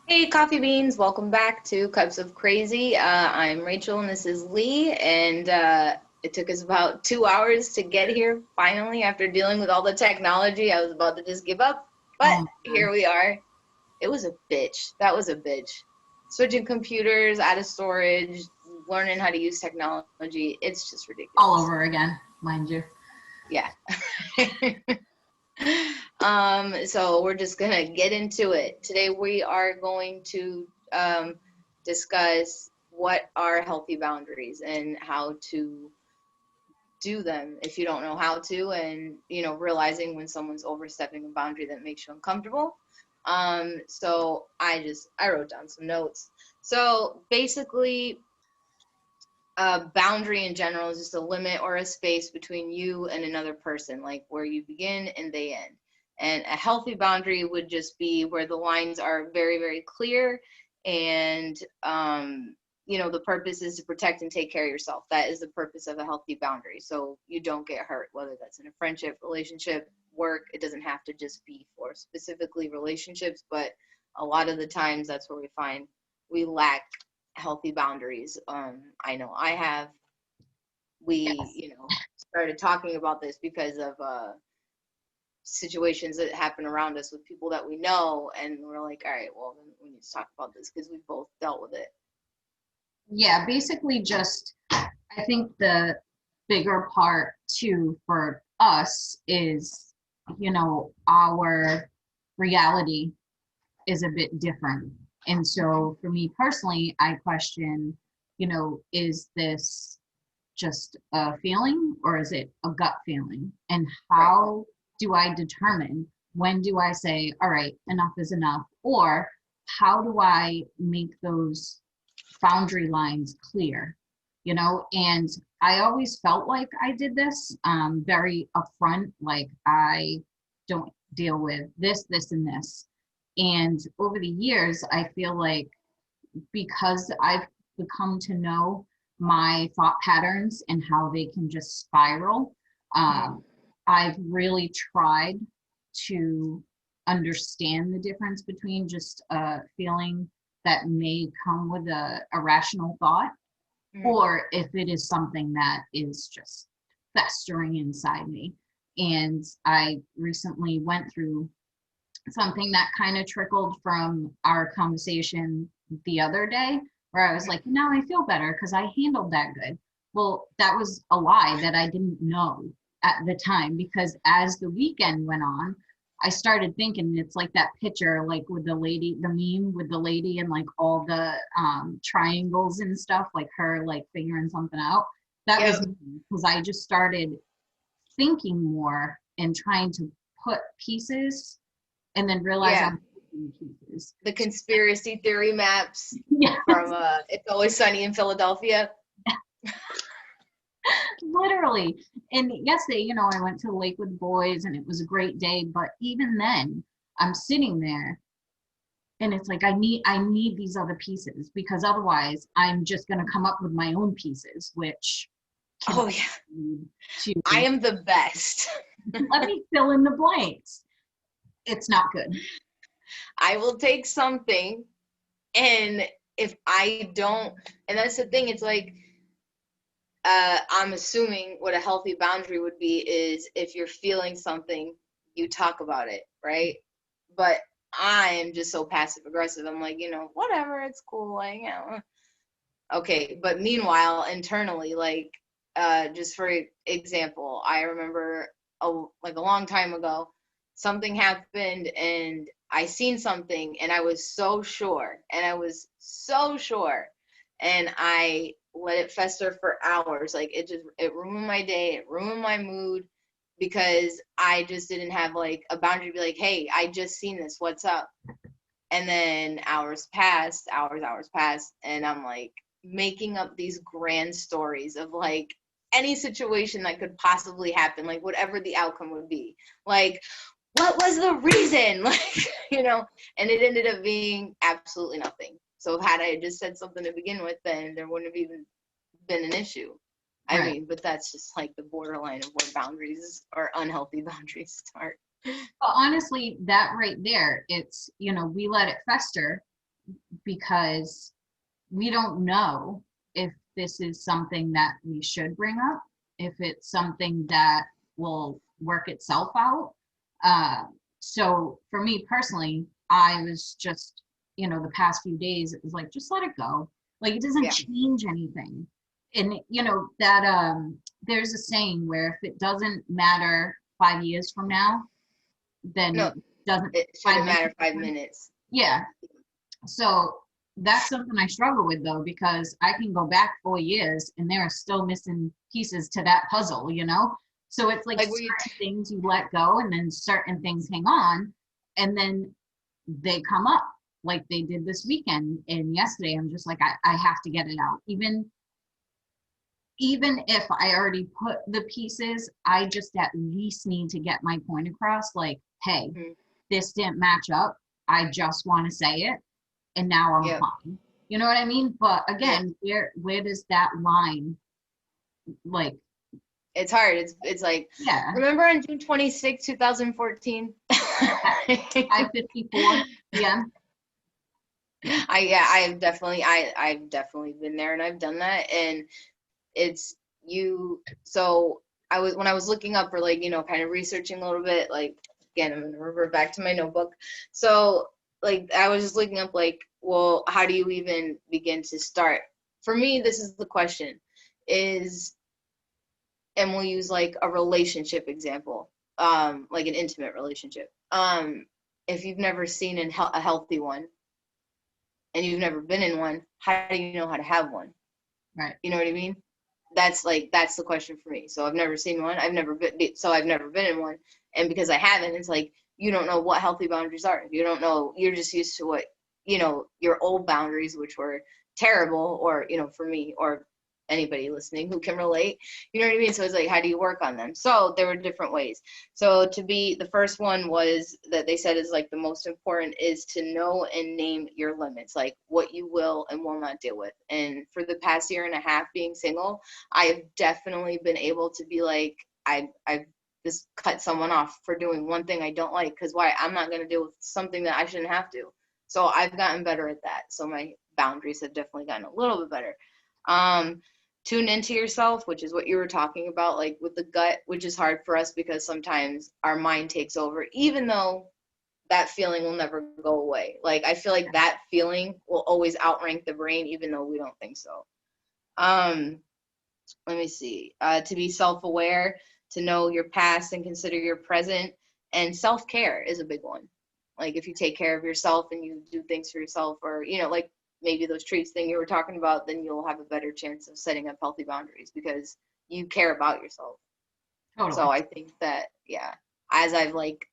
Hey, coffee beans, welcome back to Cups of Crazy. I'm Rachel and this is Lee, and it took us about 2 hours to get here finally after dealing with all the technology. I was about to just give up, but Oh here man, we are. It was a bitch. That was a bitch. Switching computers out of storage, learning how to use technology. It's just all ridiculous. over again, mind you. Yeah. So we're just gonna get into it. Today we are going to discuss what are healthy boundaries and how to do them if you don't know how to, and realizing when someone's overstepping a boundary that makes you uncomfortable. So I wrote down some notes. So basically, a boundary in general is just a limit or a space between you and another person, like where you begin and they end. And a healthy boundary would just be where the lines are very, very clear. And, the purpose is to protect and take care of yourself. That is the purpose of a healthy boundary. So you don't get hurt, whether that's in a friendship, relationship, work. It doesn't have to just be for specifically relationships, but a lot of the times that's where we find we lack healthy boundaries. I know I have. We, Yes. started talking about this because of situations that happen around us with people that we know, and we're like, all right, well, then we need to talk about this because we've both dealt with it. Yeah, basically just I think the bigger part too for us is, our reality is a bit different. And Mm-hmm. so for me personally, I question, is this just a feeling or is it a gut feeling? And Right. how do I determine when do I say, all right, enough is enough? Or how do I make those boundary lines clear? And I always felt like I did this very upfront, like I don't deal with this, and this. And over the years, I feel like because I've become to know my thought patterns and how they can just spiral, Mm-hmm. um, I've really tried to understand the difference between just a feeling that may come with a rational thought, Mm-hmm. or if it is something that is just festering inside me. And I recently went through something that kind of trickled from our conversation the other day, where I was like, now I feel better because I handled that good. Well, that was a lie that I didn't know at the time, because as the weekend went on, I started thinking it's like that picture, like with the lady, the meme with the lady and like all the triangles and stuff, like her like figuring something out. That was Yep. me, because I just started thinking more and trying to put pieces and then realize Yeah. I'm missing pieces. The conspiracy theory maps Yeah, from It's Always Sunny in Philadelphia. literally. And yesterday, I went to the lake with the boys and it was a great day. But even then, I'm sitting there and it's like I need these other pieces, because otherwise I'm just gonna come up with my own pieces, which can Oh yeah, lead to I am the best. let me fill in the blanks. It's not good. I will take something, and if I don't, and that's the thing, it's like, I'm assuming what a healthy boundary would be is if you're feeling something, you talk about it, right? But I'm just so passive aggressive. I'm like, whatever, it's cool. Like, okay. But meanwhile, internally, like, just for example, I remember like a long time ago, something happened and I seen something and I was so sure, and I was so sure, and I let it fester for hours. Like it ruined my day, it ruined my mood, because I just didn't have like a boundary to be like, hey, I just seen this, what's up? And then hours passed, and I'm like making up these grand stories of like any situation that could possibly happen, like whatever the outcome would be. Like, what was the reason? Like, and it ended up being absolutely nothing. So had I just said something to begin with, then there wouldn't have even been an issue. I Right. mean, but that's just like the borderline of where boundaries or unhealthy boundaries start. But honestly, that right there, it's, we let it fester because we don't know if this is something that we should bring up, if it's something that will work itself out. So for me personally, I was just, the past few days, it was like, just let it go. Like, it doesn't Yeah. change anything. And, that there's a saying where if it doesn't matter 5 years from now, then No, it doesn't. it shouldn't matter 5 minutes. Yeah. So that's something I struggle with, though, because I can go back 4 years and there are still missing pieces to that puzzle, So it's like Were you certain things you let go and then certain things hang on, and then they come up like they did this weekend and yesterday. I'm just like, I have to get it out. Even if I already put the pieces, I just at least need to get my point across. Like, hey, Mhm. this didn't match up. I just want to say it, and now I'm Yep. fine. You know what I mean? But again, where does that line, like? It's hard. It's like, Yeah, remember on June 26, 2014? 5:54 p.m. Yeah, I've definitely been there, and I've done that, and it's you. So when I was looking up, or like, kind of researching a little bit, like, again, I'm gonna revert back to my notebook. So like, I was just looking up, like, well, how do you even begin to start? For me, this is the question: is, and we'll use like a relationship example, like an intimate relationship. If you've never seen a healthy one, and you've never been in one, how do you know how to have one? right. You know what I mean? That's the question for me. So I've never seen one. I've never been in one. And because I haven't, it's like, you don't know what healthy boundaries are. You don't know, you're just used to what, your old boundaries, which were terrible, or, for me, or anybody listening who can relate, you know what I mean? So it's like, how do you work on them? So there were different ways. So the first one was that they said is like the most important, is to know and name your limits, like what you will and will not deal with. And for the past year and a half being single, I have definitely been able to be like, I've just cut someone off for doing one thing I don't like, because why? I'm not going to deal with something that I shouldn't have to. So I've gotten better at that. So my boundaries have definitely gotten a little bit better. Tune into yourself, which is what you were talking about, like with the gut, which is hard for us because sometimes our mind takes over, even though that feeling will never go away. Like, I feel like that feeling will always outrank the brain, even though we don't think so. Let me see. To be self-aware, to know your past and consider your present, and self-care is a big one. Like, if you take care of yourself and you do things for yourself, or, like maybe those treats thing you were talking about, then you'll have a better chance of setting up healthy boundaries because you care about yourself. Totally. So I think that, as I've like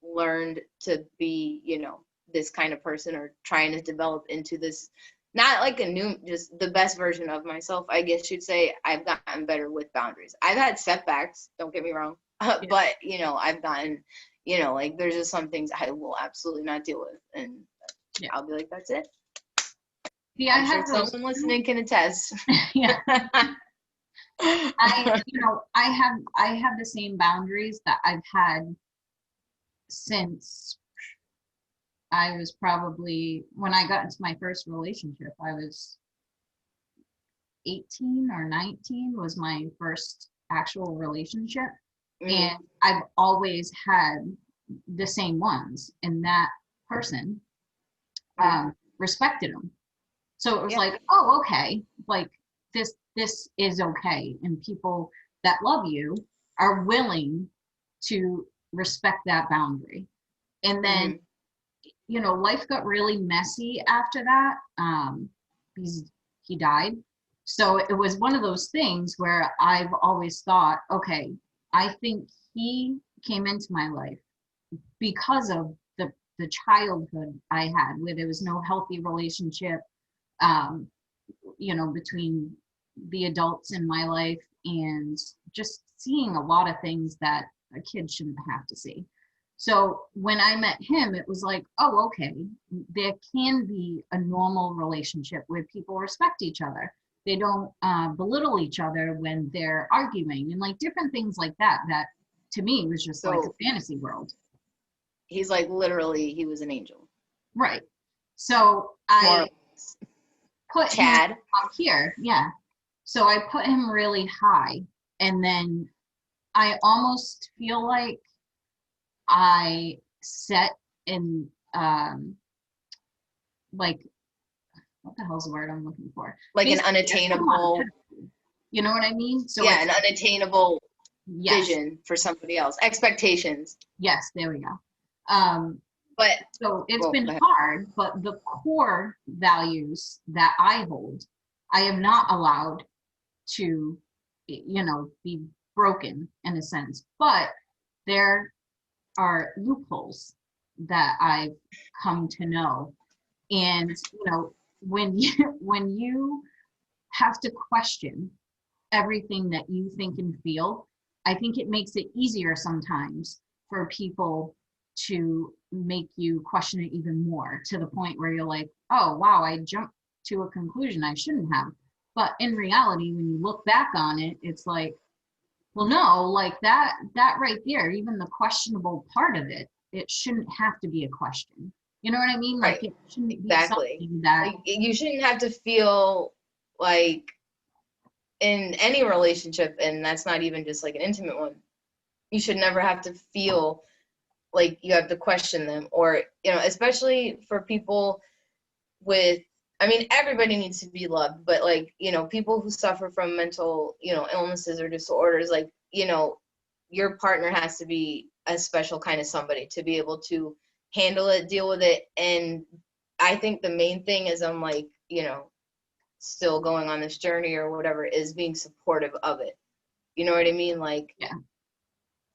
learned to be, this kind of person, or trying to develop into this, not like just the best version of myself, I guess you'd say, I've gotten better with boundaries. I've had setbacks, don't get me wrong, but, I've gotten, like, there's just some things I will absolutely not deal with, and I'll be like, that's it. Yeah, I'm sure someone listening can attest. Yeah. I have the same boundaries that I've had since I was probably, when I got into my first relationship, I was 18 or 19 was my first actual relationship. And I've always had the same ones, and that person respected them. So it was like, oh, okay, like this is okay, and people that love you are willing to respect that boundary. And then life got really messy after that. He died. So it was one of those things where I've always thought, okay, I think he came into my life because of the childhood I had, where there was no healthy relationship, between the adults in my life, and just seeing a lot of things that a kid shouldn't have to see. So when I met him, it was like, oh, okay, there can be a normal relationship where people respect each other. They don't belittle each other when they're arguing, and like different things like that, that to me was just like a fantasy world. He's like, literally, he was an angel. Right. So I More put him Chad. up here. Yeah. So I put him really high. And then I almost feel like I set in, like, what the hell's the word I'm looking for? Like an Basically, unattainable, you know what I mean? So yeah, it's, an unattainable yes, vision for somebody else. Expectations. yes, there we go. Um, But so it's well, been hard, but the core values that I hold, I am not allowed to, be broken in a sense. But there are loopholes that I've come to know. And, when you when you have to question everything that you think and feel, I think it makes it easier sometimes for people to make you question it even more, to the point where you're like, oh, wow, I jumped to a conclusion I shouldn't have. But in reality, when you look back on it, it's like, well, no, like that right there, even the questionable part of it, it shouldn't have to be a question. You know what I mean? Like right, it shouldn't be exactly. something that, Like you shouldn't have to feel like in any relationship, and that's not even just like an intimate one. You should never have to feel like you have to question them, or especially for people with, I mean, everybody needs to be loved, but like, people who suffer from mental, illnesses or disorders, like, your partner has to be a special kind of somebody to be able to handle it, deal with it. And I think the main thing is, I'm like, still going on this journey or whatever, is being supportive of it. You know what I mean? Like, yeah,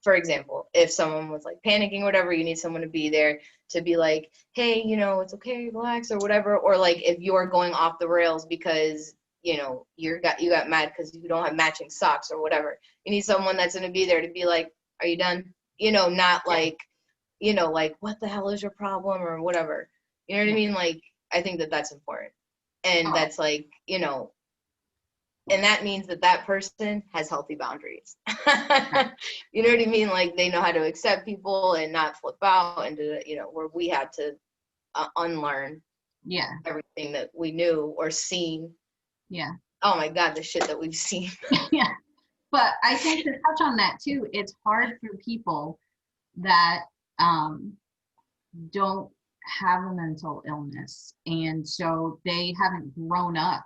for example, if someone was like panicking or whatever, you need someone to be there to be like, hey, it's okay, relax or whatever. Or like if you're going off the rails because, you got mad because you don't have matching socks or whatever. You need someone that's going to be there to be like, are you done? Not yeah, like, like, what the hell is your problem or whatever. You know what I yeah. mean? Like, I think that that's important. And Oh, that's like, and that means that that person has healthy boundaries. right. You know what I mean? Like they know how to accept people and not flip out, and to, where we had to unlearn Yeah, everything that we knew or seen. yeah, Oh my God, the shit that we've seen. yeah. But I think to touch on that too, it's hard for people that um, don't have a mental illness, and so they haven't grown up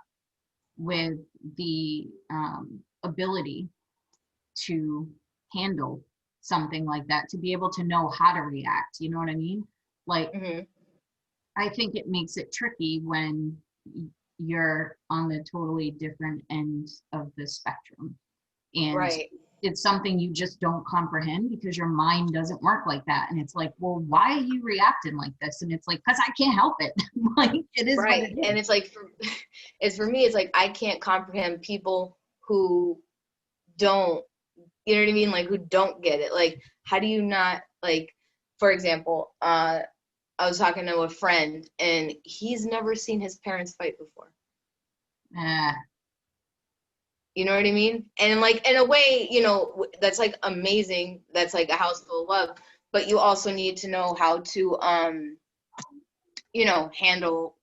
with the ability to handle something like that, to be able to know how to react. You know what I mean? Like, Hmm. I think it makes it tricky when you're on the totally different end of the spectrum. And Right. it's something you just don't comprehend because your mind doesn't work like that. And it's like, well, why are you reacting like this? And it's like, because I can't help it. Like, it is what it Right. And is. it's like, for me, it's like, I can't comprehend people who don't, you know what I mean? Like who don't get it. Like, how do you not, like, for example, I was talking to a friend and he's never seen his parents fight before. Uh, You know what I mean? And like in a way, that's like amazing. That's like a house full of love. But you also need to know how to handle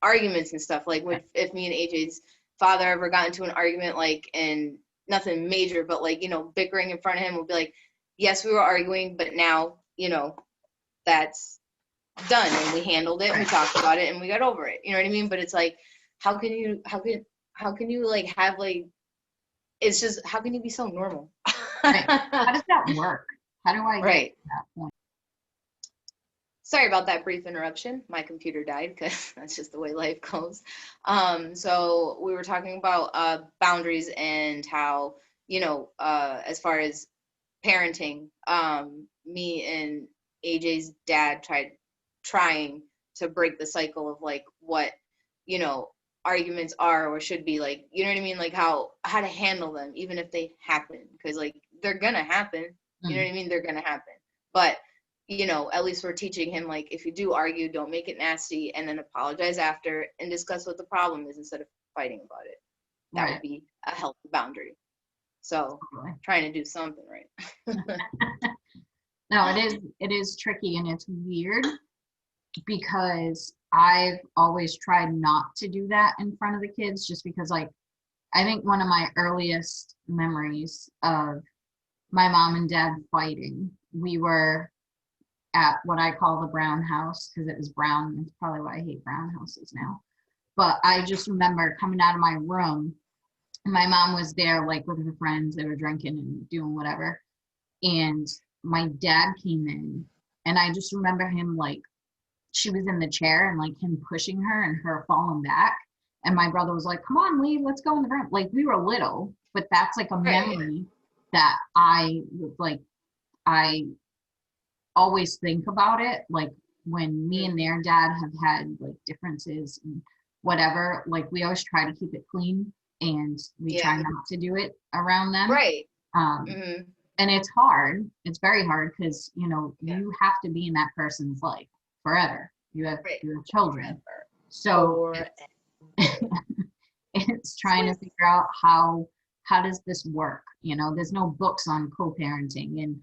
arguments and stuff. Like if me and AJ's father ever got into an argument, like, and nothing major, but like, bickering in front of him, would be like, yes, we were arguing, but now, that's done, and we handled it and we talked about it and we got over it. You know what I mean? But it's like, how can you like have like, it's just, how can you be so normal? right. How does that work? How do I get Right. to that point? Sorry about that brief interruption. My computer died because that's just the way life goes. So we were talking about boundaries and how, as far as parenting, me and AJ's dad trying to break the cycle of like what, you know, arguments are or should be, like, you know what I mean? Like how to handle them, even if they happen, because like they're gonna happen. You know Mm, what I mean? They're gonna happen. But at least we're teaching him, like, if you do argue, don't make it nasty, and then apologize after and discuss what the problem is instead of fighting about it. That would right. be a healthy boundary. So Totally. trying to do something right. No, it is tricky and it's weird because I've always tried not to do that in front of the kids, just because, like, I think one of my earliest memories of my mom and dad fighting, we were at what I call the brown house, because it was brown. That's probably why I hate brown houses now. But I just remember coming out of my room, and my mom was there, like, with her friends. They were drinking and doing whatever. And my dad came in, and I just remember him, like, she was in the chair and, like, him pushing her and her falling back. And my brother was like, come on, Lee, let's go in the room. Like, we were little, but that's like a memory that I always think about it. Like, when me and their dad have had, like, differences and whatever, like, we always try to keep it clean, and we try not to do it around them. Right. And it's hard. It's very hard, because, you know, you have to be in that person's life forever. You have children. So it's trying to figure out how does this work? You know, there's no books on co-parenting, and,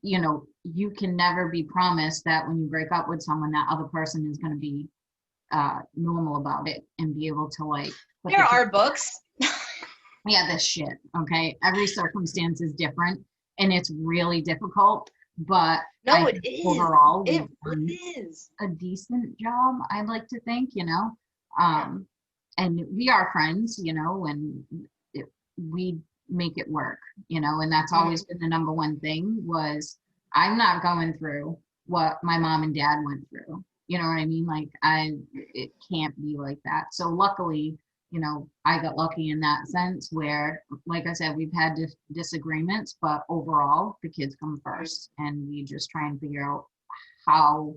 you know, you can never be promised that when you break up with someone, that other person is going to be normal about it and be able to, like, there are books. Yeah, this shit. Okay, every circumstance is different, and it's really difficult. But no, it is. Overall, it is a decent job, I'd like to think. You know, and we are friends. You know, and we make it work. You know, and that's always been the number one thing. Was I'm not going through what my mom and dad went through. You know what I mean? Like, it can't be like that. So luckily, you know, I got lucky in that sense where, like I said, we've had disagreements, but overall, the kids come first, and we just try and figure out how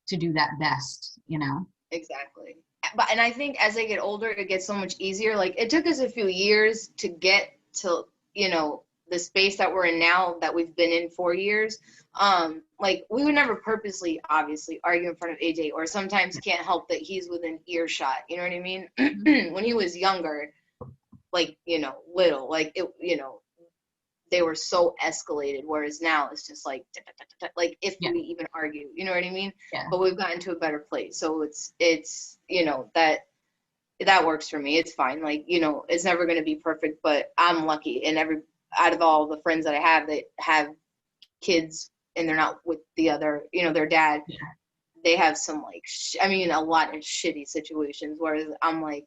to do that best, you know? Exactly. But, and I think as I get older, it gets so much easier. Like, it took us a few years to get to, you know, the space that we're in now, that we've been in 4 years. Like, we would never purposely, obviously, argue in front of AJ, or sometimes can't help that he's within earshot. You know what I mean? When he was younger, like, you know, little, like, it, you know, they were so escalated, whereas now it's just like if we even argue, you know what I mean? But we've gotten to a better place, so it's you know, that works for me. It's fine. Like, you know, it's never going to be perfect, but I'm lucky, and out of all the friends that I have that have kids and they're not with the other, you know, their dad, they have some, like, I mean, a lot of shitty situations, whereas I'm like,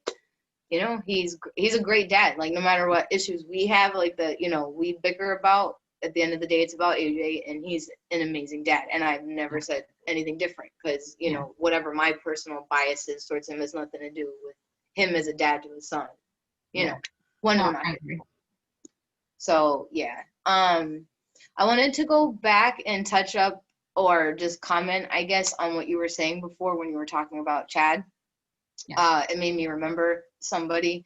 you know, he's a great dad. Like, no matter what issues we have, like, that, you know, we bicker about, at the end of the day, it's about AJ, and he's an amazing dad. And I've never said anything different, because, you know, whatever my personal bias is towards him has nothing to do with him as a dad to his son, you know, I agree. So, I wanted to go back and touch up, or just comment, I guess, on what you were saying before when you were talking about Chad. It made me remember somebody.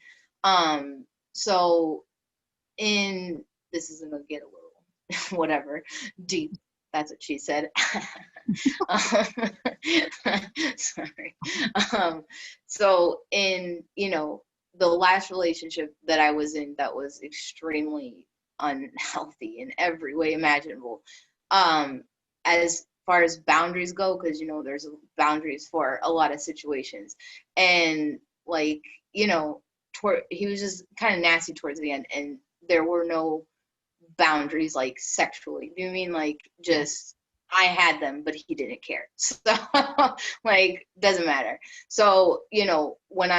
So this is gonna get a little whatever deep. That's what she said. Sorry. So in, you know, the last relationship that I was in, that was extremely unhealthy in every way imaginable. As far as boundaries go, because, you know, there's boundaries for a lot of situations, and, like, you know, he was just kind of nasty towards the end, and there were no boundaries, like, sexually. Do you mean, like, just I had them, but he didn't care, so like, doesn't matter. So, you know, when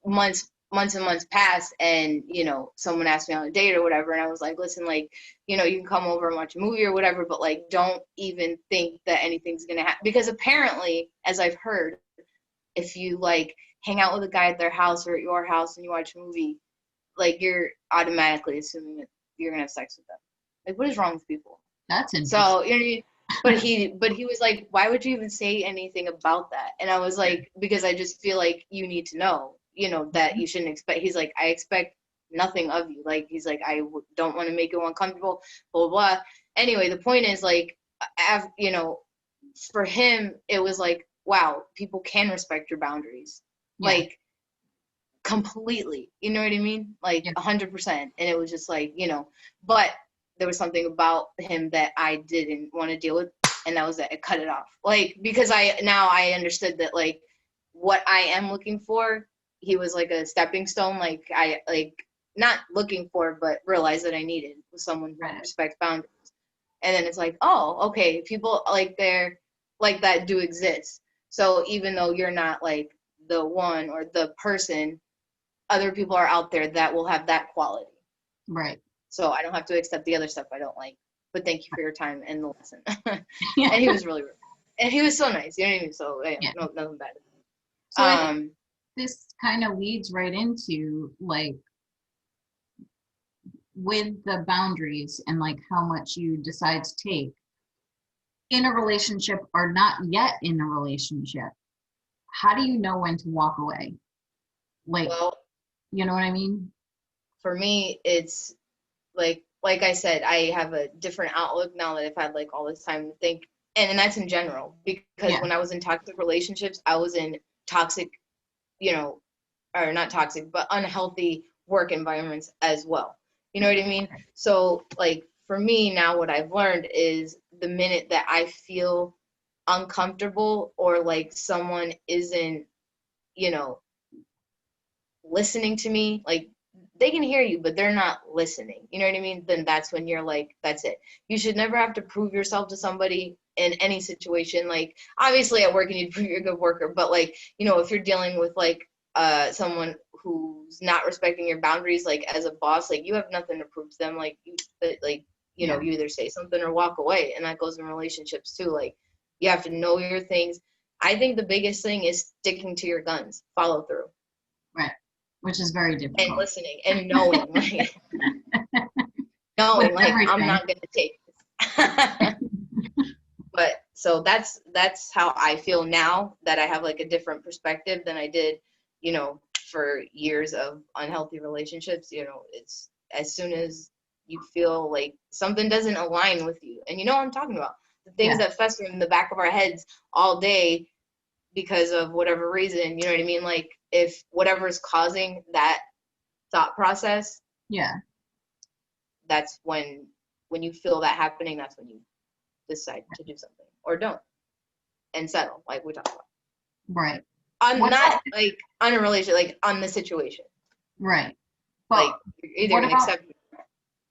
months and months passed, and, you know, someone asked me on a date or whatever, and I was like, listen, like, you know, you can come over and watch a movie or whatever, but, like, don't even think that anything's gonna happen, because apparently, as I've heard, if you, like, hang out with a guy at their house or at your house and you watch a movie, like, you're automatically assuming that you're gonna have sex with them. Like, what is wrong with people? That's interesting. So, you know, but he was like, why would you even say anything about that? And I was like, because I just feel like you need to know, you know, that you shouldn't expect. He's like, I expect nothing of you. Like, he's like, I don't want to make you uncomfortable, blah, blah, blah. Anyway, the point is, like, you know, for him, it was like, wow, people can respect your boundaries. Like, completely, you know what I mean? Like, 100%. And it was just like, you know, but there was something about him that I didn't want to deal with, and that was that. I cut it off. Like, because I understood that, like, what I am looking for, he was like a stepping stone. Like I like not looking for, but realized that I needed was someone who Right. respects boundaries. And then it's like, oh, okay, people like they're like that do exist. So even though you're not like the one or the person, other people are out there that will have that quality. Right. So I don't have to accept the other stuff I don't like. But thank you for your time and the lesson. Yeah. And he was really, and he was so nice. You know what I mean? So yeah, Yeah. no, nothing bad. So I think this kind of leads right into like with the boundaries and like how much you decide to take in a relationship or not yet in a relationship. How do you know when to walk away? Like, Well, you know what I mean? for me, it's like I said, I have a different outlook now that I've had like all this time to think, and that's in general because Yeah. when I was in toxic relationships, I was in toxic, you know, or not toxic, but unhealthy work environments as well. You know what I mean? So like for me now, what I've learned is the minute that I feel uncomfortable or like someone isn't, you know, listening to me, like they can hear you, but they're not listening. You know what I mean? Then that's when you're like, that's it. You should never have to prove yourself to somebody in any situation. Like obviously at work you need to prove you're a good worker, but like, you know, if you're dealing with like someone who's not respecting your boundaries, like as a boss, like you have nothing to prove to them. Like you like, you know, Yeah. you either say something or walk away. And that goes in relationships too. Like you have to know your things. I think the biggest thing is sticking to your guns, follow through Right. Which is very and difficult. listening and knowing like With knowing like I'm everything. not gonna take this. But so that's how I feel now that I have like a different perspective than I did, you know, for years of unhealthy relationships. You know, it's as soon as you feel like something doesn't align with you, and you know what I'm talking about, the things Yeah. that fester in the back of our heads all day because of whatever reason, you know what I mean? Like if whatever's causing that thought process, Yeah. that's when you feel that happening, that's when you decide to do something or don't and settle like we talked about Right. on What about not like on a relationship, like on the situation, right. like But you're either what gonna about accept it.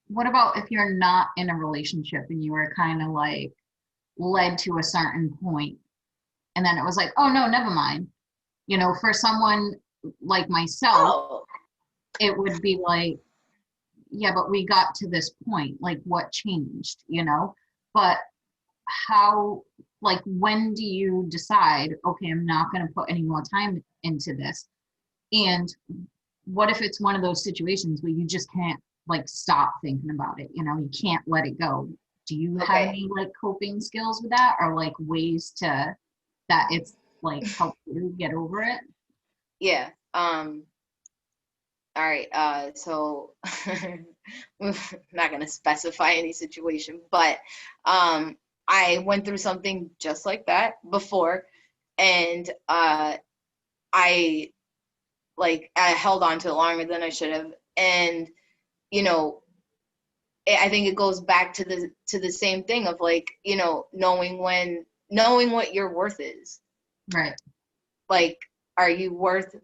what about if you're not in a relationship and you were kind of like led to a certain point and then it was like, oh no, never mind. You know, for someone like myself, Oh, it would be like, yeah, but we got to this point. Like what changed, you know? But how, like, when do you decide, okay, I'm not going to put any more time into this? And what if it's one of those situations where you just can't like stop thinking about it? You know, you can't let it go. Do you have okay, any like coping skills with that or like ways to that it's like help you get over it? yeah. All right, so I'm not gonna specify any situation, but I went through something just like that before, and I I held on to it longer than I should have, and you know, I think it goes back to the same thing of like, you know, knowing what your worth is. Right. Like, are you worth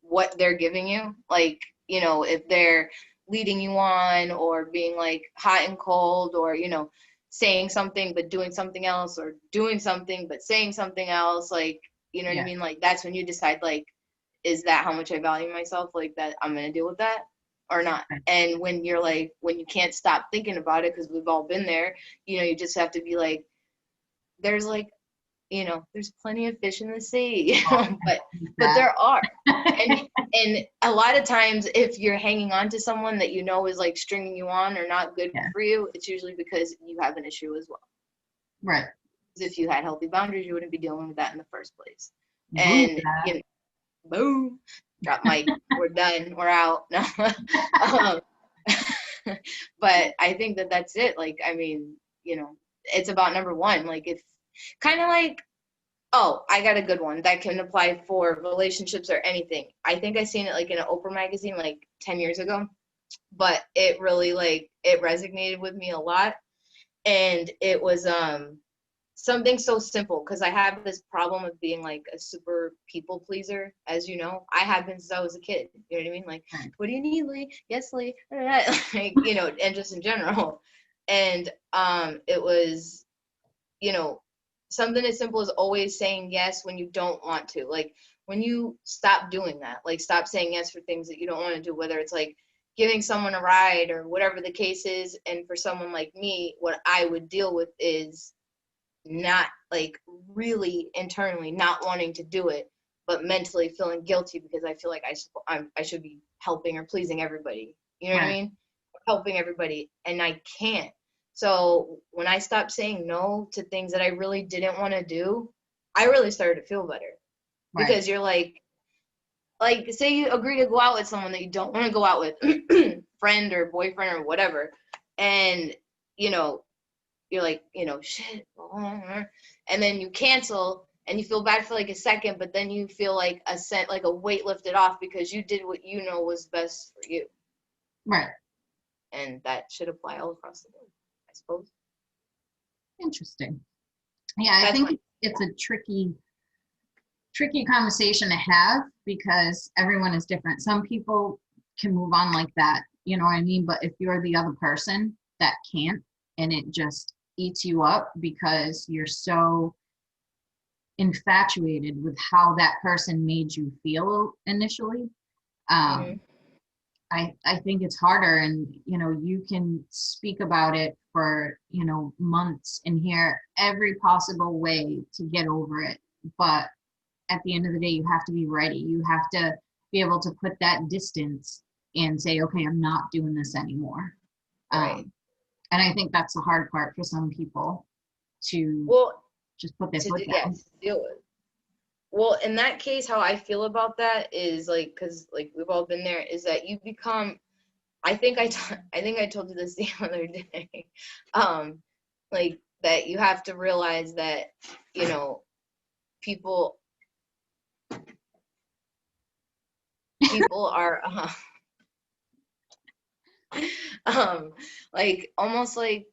what they're giving you? Like, you know, if they're leading you on or being like hot and cold or, you know, saying something but doing something else or doing something but saying something else, like, you know what I Yeah. mean? Like that's when you decide like, is that how much I value myself? Like that I'm gonna deal with that or not. Right. And when you're like when you can't stop thinking about it because we've all been there, you know, you just have to be there's like, you know, there's plenty of fish in the sea, you Oh, know, I hate but that. there are. And a lot of times if you're hanging on to someone that you know is like stringing you on or not good Yeah. for you, it's usually because you have an issue as well. Right. Because if you had healthy boundaries, you wouldn't be dealing with that in the first place. Boo And that. you know, boom, drop mic, we're done, we're out. No. um, but I think that that's it. Like, I mean, you know, it's about number one. Like, if kind of like, oh, I got a good one that can apply for relationships or anything. I think I seen it like in an Oprah magazine like 10 years ago, but it really like it resonated with me a lot. And it was something so simple, because I have this problem of being like a super people pleaser, as you know. I have been since I was a kid. You know what I mean? Like, Right. what do you need, Lee? Yes, Lee. Like, you know, and just in general. And it was, you know, something as simple as always saying yes when you don't want to. Like, when you stop doing that, like stop saying yes for things that you don't want to do, whether it's like giving someone a ride or whatever the case is. And for someone like me, what I would deal with is not like really internally not wanting to do it, but mentally feeling guilty because I feel like I should be helping or pleasing everybody. You know what I Right. mean? Helping everybody, and I can't. So when I stopped saying no to things that I really didn't want to do, I really started to feel better, Right. because you're like say you agree to go out with someone that you don't want to go out with, friend or boyfriend or whatever, and you know you're like, you know, shit, and then you cancel and you feel bad for like a second, but then you feel like like a weight lifted off because you did what you know was best for you. Right. And that should apply all across the board, I suppose. Interesting. Yeah, I That's think my it's a tricky conversation to have because everyone is different. Some people can move on like that, you know what I mean? But if you're the other person that can't, and it just eats you up because you're so infatuated with how that person made you feel initially, hmm um, I think it's harder. And you know, you can speak about it for, you know, months and hear every possible way to get over it, but at the end of the day, you have to be ready. You have to be able to put that distance and say, okay, I'm not doing this anymore. right. And I think that's the hard part for some people to Well, just put their to foot do, down. yes, deal with. Well, in that case, how I feel about that is like, because like we've all been there, is that you become. I think I told you this the other day, um, like that you have to realize that, you know, people people are like almost like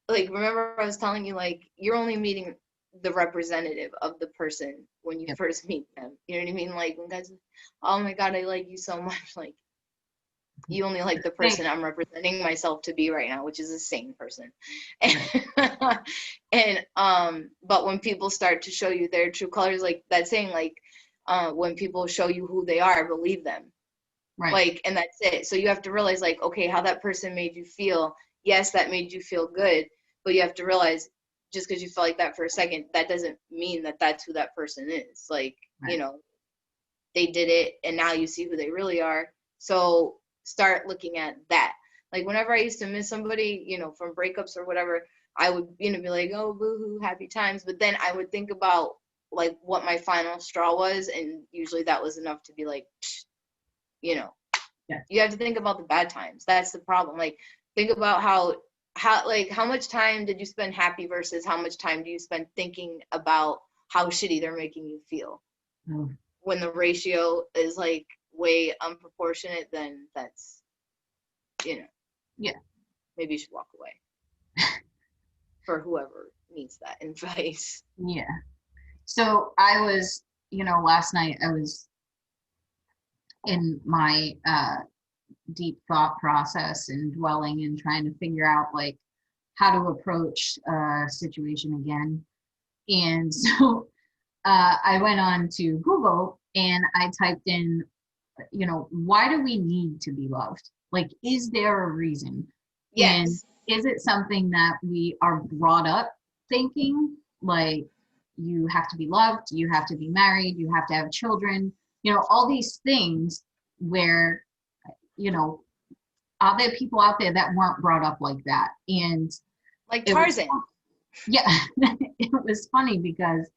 remember I was telling you, like you're only meeting the representative of the person when you Yep. first meet them. You know what I mean? Like when guys, oh my God, I like you so much. Like you only like the Thanks. person I'm representing myself to be right now, which is a sane person. And, Right. but when people start to show you their true colors, like that saying, like when people show you who they are, believe them. Right. Like, and that's it. So you have to realize, like, okay, how that person made you feel. Yes, that made you feel good, but you have to realize just because you felt like that for a second, that doesn't mean that that's who that person is. Like, Right. you know, they did it and now you see who they really are. So start looking at that. Like whenever I used to miss somebody, you know, from breakups or whatever, I would, you know, be like, oh, boo-hoo, happy times. But then I would think about like what my final straw was. And usually that was enough to be like, you know, Yeah. you have to think about the bad times. That's the problem. Like think about how much time did you spend happy versus how much time do you spend thinking about how shitty they're making you feel. Oh, When the ratio is like way unproportionate, then that's, you know, yeah. maybe you should walk away for whoever needs that advice. Yeah. So I was, you know, last night I was in my deep thought process and dwelling and trying to figure out like how to approach a situation again. And so I went on to Google and I typed in, you know, why do we need to be loved? Like, is there a reason? And Yes. is it something that we are brought up thinking, like, you have to be loved, you have to be married, you have to have children, you know, all these things where, you know, are there people out there that weren't brought up like that? And Like it was, Tarzan. yeah, it was funny because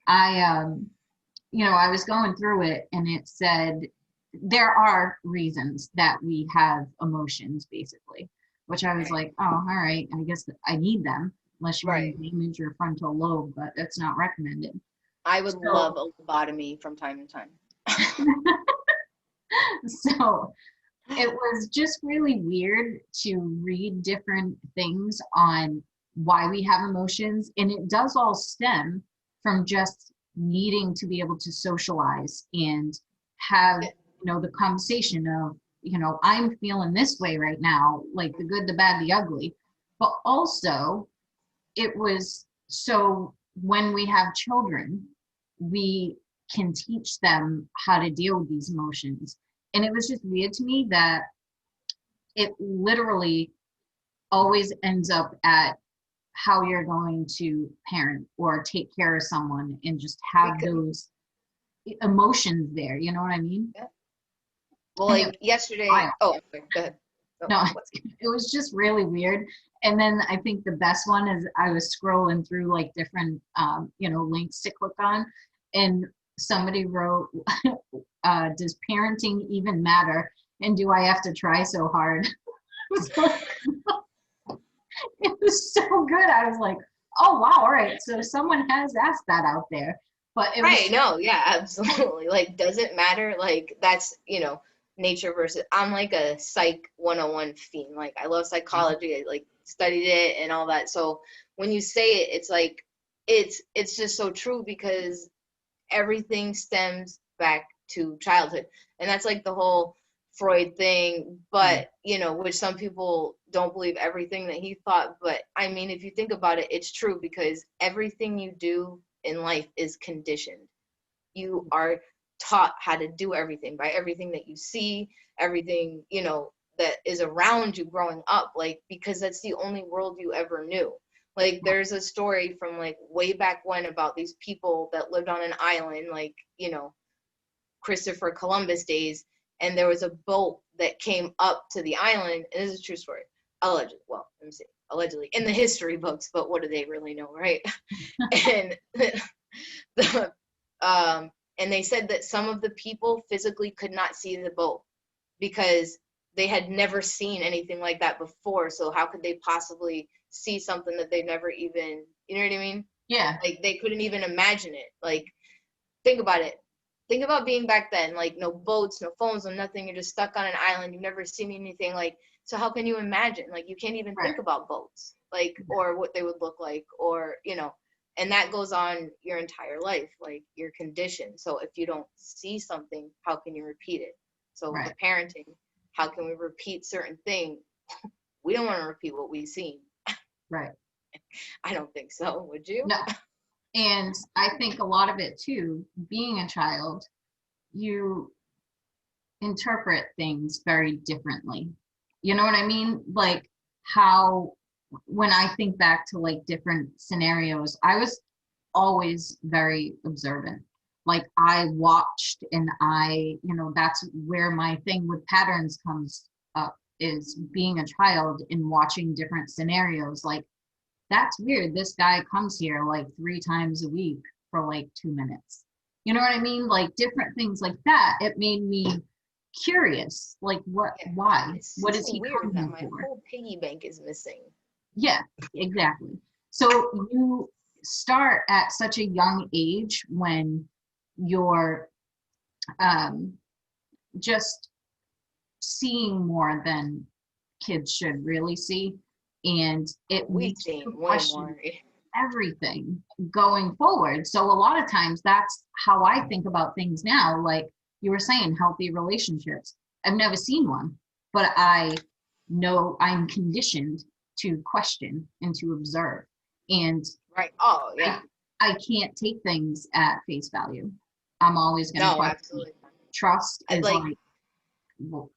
I, you know, I was going through it and it said there are reasons that we have emotions, basically, which I was Right. like, oh, all right, I guess I need them, unless you want Right. to damage your frontal lobe, but that's not recommended. I would So, love a lobotomy from time to time. so it was just really weird to read different things on why we have emotions. And it does all stem from just needing to be able to socialize and have, the conversation of, I'm feeling this way right now, like the good, the bad, the ugly. But also, it was so when we have children, we can teach them how to deal with these emotions. And it was just weird to me that it literally always ends up at how you're going to parent or take care of someone and just have those emotions there. You know what I mean? Yeah. Well, And like yesterday. Oh, okay, go ahead. No, it was just really weird. And then I think the best one is I was scrolling through like different, links to click on, and somebody wrote, "Does parenting even matter? And do I have to try so hard?" It was so good. I was like, "Oh wow, all right." So someone has asked that out there, but it Right, was no, yeah, absolutely. Like, does it matter? Like, that's, nature versus, I'm like a Psych 101 fiend. Like, I love psychology. I like studied it and all that. So when you say it, it's like, it's just so true because everything stems back to childhood. And that's like the whole Freud thing, but, which some people don't believe everything that he thought. But I mean, if you think about it, it's true because everything you do in life is conditioned. You are taught how to do everything by everything that you see, everything, that is around you growing up, like, because that's the only world you ever knew. Like, there's a story from like way back when about these people that lived on an island, like, Christopher Columbus days, and there was a boat that came up to the island, and this is a true story, allegedly. Well, let me see, allegedly in the history books, but what do they really know, right? And the and they said that some of the people physically could not see the boat because they had never seen anything like that before. So how could they possibly see something that they've never even, you know what I mean? Yeah. Like, they couldn't even imagine it. Like, think about it. Think about being back then, like, no boats, no phones, no nothing. You're just stuck on an island. You've never seen anything. Like, so how can you imagine? Like, you can't even think about boats, like, or what they would look like, or, and that goes on your entire life. Like, you're conditioned. So if you don't see something, how can you repeat it? So the parenting, how can we repeat certain things? We don't want to repeat what we've seen. Right. I don't think so. Would you? No. And I think a lot of it too, being a child, you interpret things very differently. You know what I mean? Like how, when I think back to like different scenarios, I was always very observant. Like I watched and that's where my thing with patterns comes up, is being a child and watching different scenarios. Like, that's weird. This guy comes here like 3 times a week for like 2 minutes. You know what I mean? Like different things like that. It made me curious. Like why? What is he weird that coming my for? whole piggy bank is missing. Yeah, exactly. So you start at such a young age when you're just seeing more than kids should really see. And it makes you Way question more. everything going forward. So a lot of times that's how I think about things now. Like you were saying, healthy relationships. I've never seen one, but I know I'm conditioned to question and to observe. And Right. Oh, yeah. I can't take things at face value. I'm always going to question. Absolutely. Trust is like, well,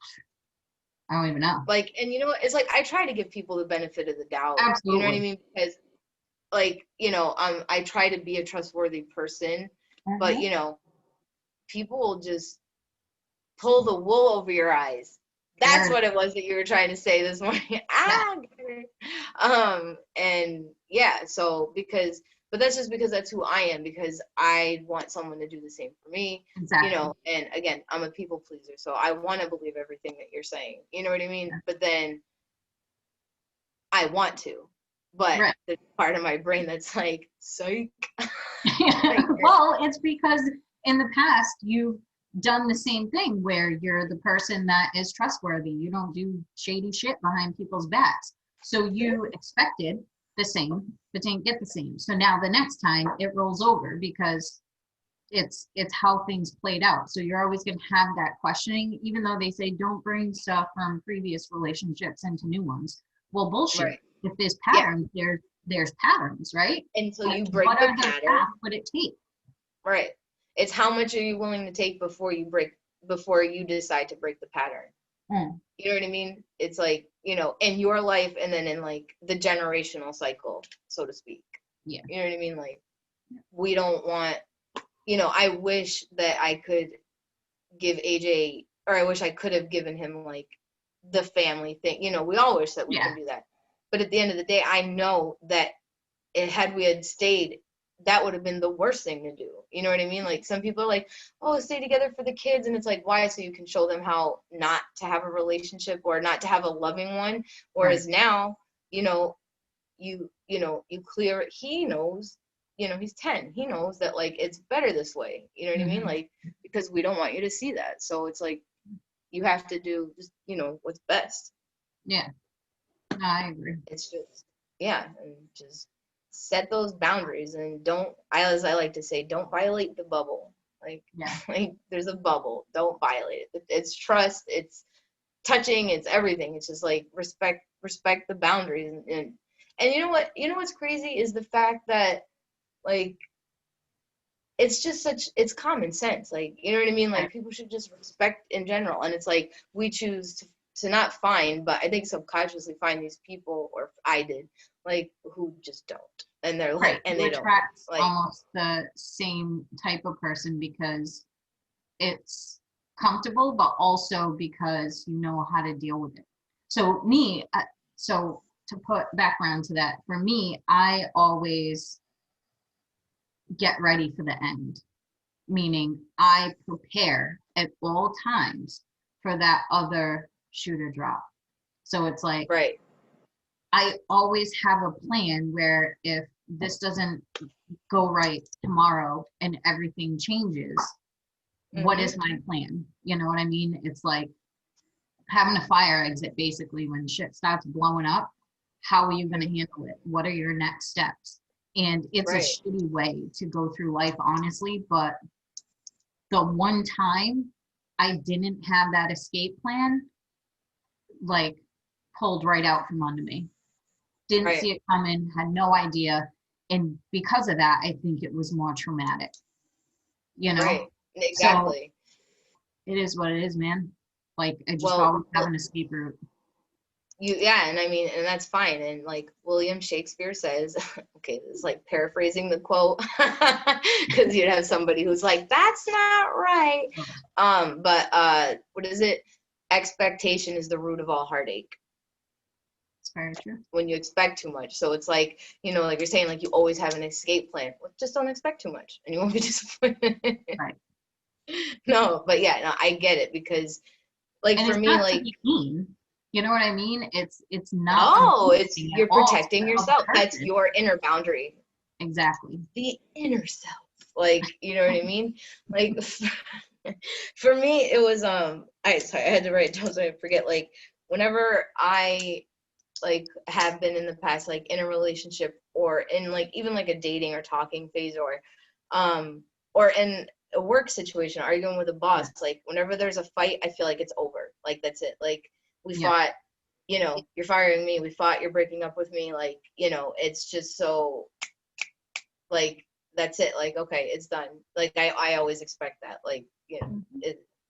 I don't even know. Like, and you know what? It's like I try to give people the benefit of the doubt. Absolutely. You know what I mean? Because, like, I try to be a trustworthy person, but people will just pull the wool over your eyes. That's what it was that you were trying to say this morning. And yeah, so but that's just because that's who I am, because I want someone to do the same for me. Exactly. And again, I'm a people pleaser, so I want to believe everything that you're saying. You know what I mean? Yeah. But then I want to, but there's part of my brain that's like, psych. Well, it's because in the past you've done the same thing where you're the person that is trustworthy. You don't do shady shit behind people's backs. So you expected the same, but didn't get the same. So now the next time it rolls over because it's how things played out. So you're always going to have that questioning, even though they say don't bring stuff from previous relationships into new ones. Well, bullshit. Right. If there's Yeah. patterns, there's patterns, right? Until you Like, break what the are the pattern. path would it take? Right. It's how much are you willing to take before you decide to break the pattern. You know what I mean? It's like, you know, in your life and then in like the generational cycle, so to speak. Yeah. You know what I mean? Like, we don't want, you know, I wish that I could give AJ, or I wish I could have given him like the family thing. You know, we all wish that we can do that. But at the end of the day, I know that had we had stayed, that would have been the worst thing to do. You know what I mean? Like, some people are like, oh, stay together for the kids. And it's like, why? So you can show them how not to have a relationship or not to have a loving one. Whereas now, you know, you clear, he knows, you know, he's 10. He knows that, like, it's better this way. You know what I mean? Like, because we don't want you to see that. So it's like, you have to do just, you know, what's best. Yeah. No, I agree. It's just, yeah, and just set those boundaries and don't, as I like to say, don't violate the bubble. Like, like, there's a bubble. Don't violate it. It's trust. It's touching. It's everything. It's just like respect the boundaries. And you know what? You know what's crazy is the fact that, like, it's just it's common sense. Like, you know what I mean? Like, people should just respect in general. And it's like, we choose to not find, but I think subconsciously find these people, or I did, like, who just don't. And they're like, and they don't. Like, almost the same type of person because it's comfortable, but also because you know how to deal with it. So me, so to put background to that, for me, I always get ready for the end, meaning I prepare at all times for that other shoe to drop. So it's like, right. I always have a plan where if this doesn't go right tomorrow and everything changes, what is my plan? You know what I mean? It's like having a fire exit basically when shit starts blowing up. How are you going to handle it? What are your next steps? And it's a shitty way to go through life, honestly. But the one time I didn't have that escape plan, like, pulled right out from under me. Didn't see it coming, had no idea. And because of that, I think it was more traumatic. You know? Right. Exactly. So it is what it is, man. Like, I just always have an escape route. And I mean, and that's fine. And like William Shakespeare says, okay, this is like paraphrasing the quote, because you'd have somebody who's like, that's not right. But what is it? Expectation is the root of all heartache. It's very true. When you expect too much. So it's like, you know, like you're saying, like, you always have an escape plan. Well, just don't expect too much and you won't be disappointed. Right. No, but yeah, no, I get it, because like, and for me, like, mean. You know what I mean? It's not. Oh, it's, you're protecting yourself. That's your inner boundary. Exactly. The inner self. Like, you know what I mean? Like, for me, it was, I had to write it down so I forget. Like, whenever I, like, have been in the past, like, in a relationship or in, like, even like a dating or talking phase, or in a work situation, arguing with a boss, like, whenever there's a fight, I feel like it's over. Like, that's it. Like, we fought, you know, you're firing me. We fought, you're breaking up with me. Like, you know, it's just so, like, that's it. Like, okay, it's done. Like, I always expect that. Like, you know,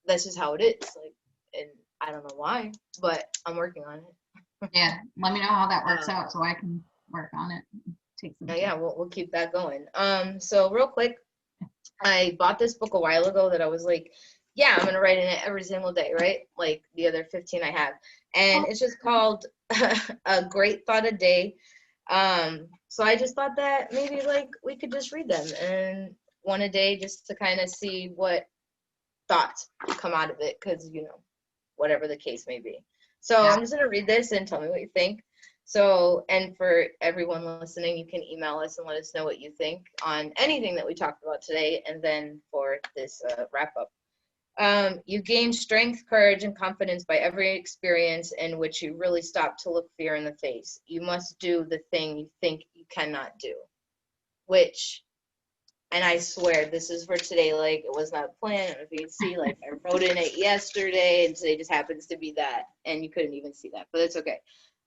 that's just how it is. Like, and I don't know why, but I'm working on it. Yeah, let me know how that works out so I can work on it. Take some time. Yeah, we'll keep that going. So real quick, I bought this book a while ago that I was like, yeah, I'm gonna write in it every single day, right? Like the other 15 I have, and it's just called A Great Thought a Day. So I just thought that maybe, like, we could just read them, and one a day, just to kind of see what thoughts come out of it, because, you know, whatever the case may be. So I'm just gonna read this and tell me what you think. So, and for everyone listening, you can email us and let us know what you think on anything that we talked about today, and then for this wrap up. You gain strength, courage, and confidence by every experience in which you really stop to look fear in the face. You must do the thing you think you cannot do, which, and I swear this is for today, like it was not planned. If you can see, like I wrote in it yesterday and today just happens to be that, and you couldn't even see that, but it's okay.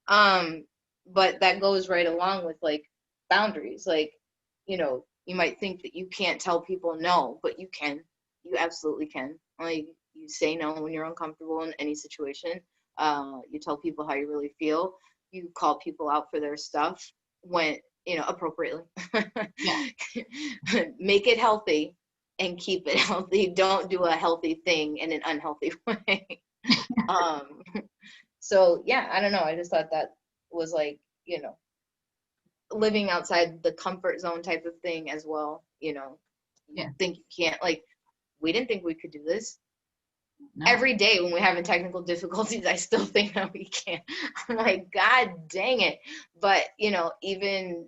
But that goes right along with like boundaries. Like, you might think that you can't tell people no, but you can. You absolutely can. Like, you say no when you're uncomfortable in any situation. You tell people how you really feel. You call people out for their stuff when, appropriately. Yeah. Make it healthy and keep it healthy. Don't do a healthy thing in an unhealthy way. So yeah, I don't know. I just thought that was like, living outside the comfort zone type of thing as well. Yeah. Think you can't, like, we didn't think we could do this. No. Every day when we're having technical difficulties, I still think that we can't. I'm like, God dang it. But, even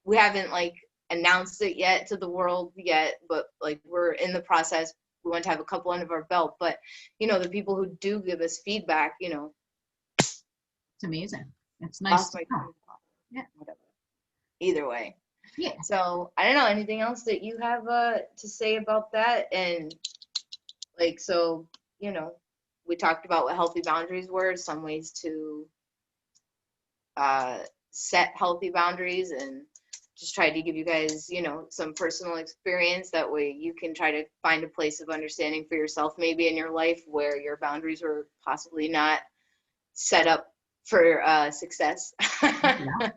we haven't like announced it yet to the world yet, but like we're in the process. We want to have a couple under our belt, but the people who do give us feedback, It's amazing. It's nice to know. Yeah. Whatever. Either way. Yeah. So I don't know, anything else that you have to say about that? And like, so, we talked about what healthy boundaries were, some ways to set healthy boundaries, and just tried to give you guys, some personal experience. That way you can try to find a place of understanding for yourself, maybe in your life where your boundaries were possibly not set up for success. Yeah.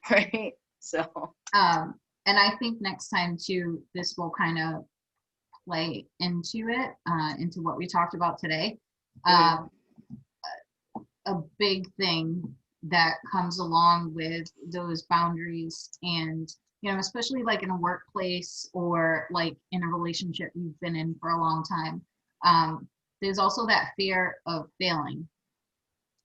Right. So. And I think next time too, this will kind of play into it, into what we talked about today. A big thing that comes along with those boundaries, and especially like in a workplace or like in a relationship you've been in for a long time, there's also that fear of failing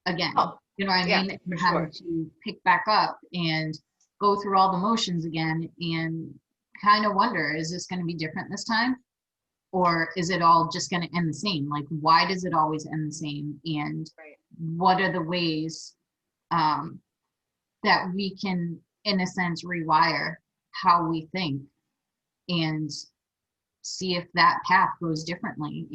again. You know what I mean? And having to pick back up and go through all the motions again, and kind of wonder, is this going to be different this time? Or is it all just going to end the same? Like, why does it always end the same? And what are the ways that we can, in a sense, rewire how we think and see if that path goes differently?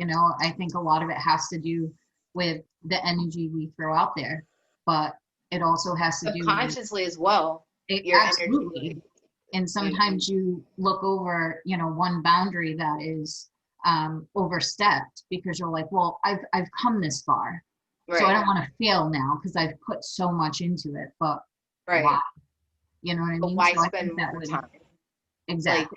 I think a lot of it has to do with the energy we throw out there, but it also has to do consciously as well. Absolutely. Energy. And sometimes you look over, one boundary that is overstepped, because you're like, well, I've come this far, so I don't want to fail now because I've put so much into it. But why? You know what I mean? Why spend more time? Exactly. Like,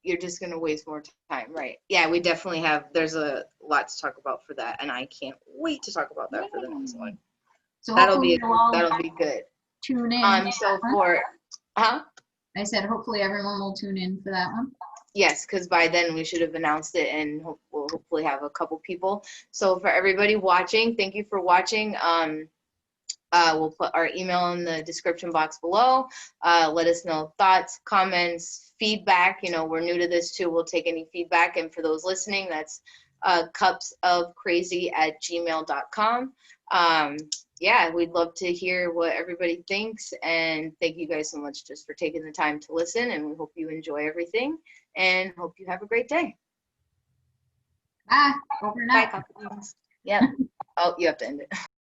you're just gonna waste more time, right? Yeah, we definitely have. There's a lot to talk about for that, and I can't wait to talk about that for the next one. So that'll be good. Tune in. So for, I said, hopefully everyone will tune in for that one. Yes, because by then we should have announced it, and we'll hopefully have a couple people. So for everybody watching, thank you for watching. We'll put our email in the description box below. Let us know thoughts, comments, feedback. We're new to this too. We'll take any feedback. And for those listening, that's cupsofcrazy@gmail.com. Yeah, we'd love to hear what everybody thinks. And thank you guys so much just for taking the time to listen. And we hope you enjoy everything, and hope you have a great day. Bye. Over and out. Bye, Couples. Yep. Oh, you have to end it.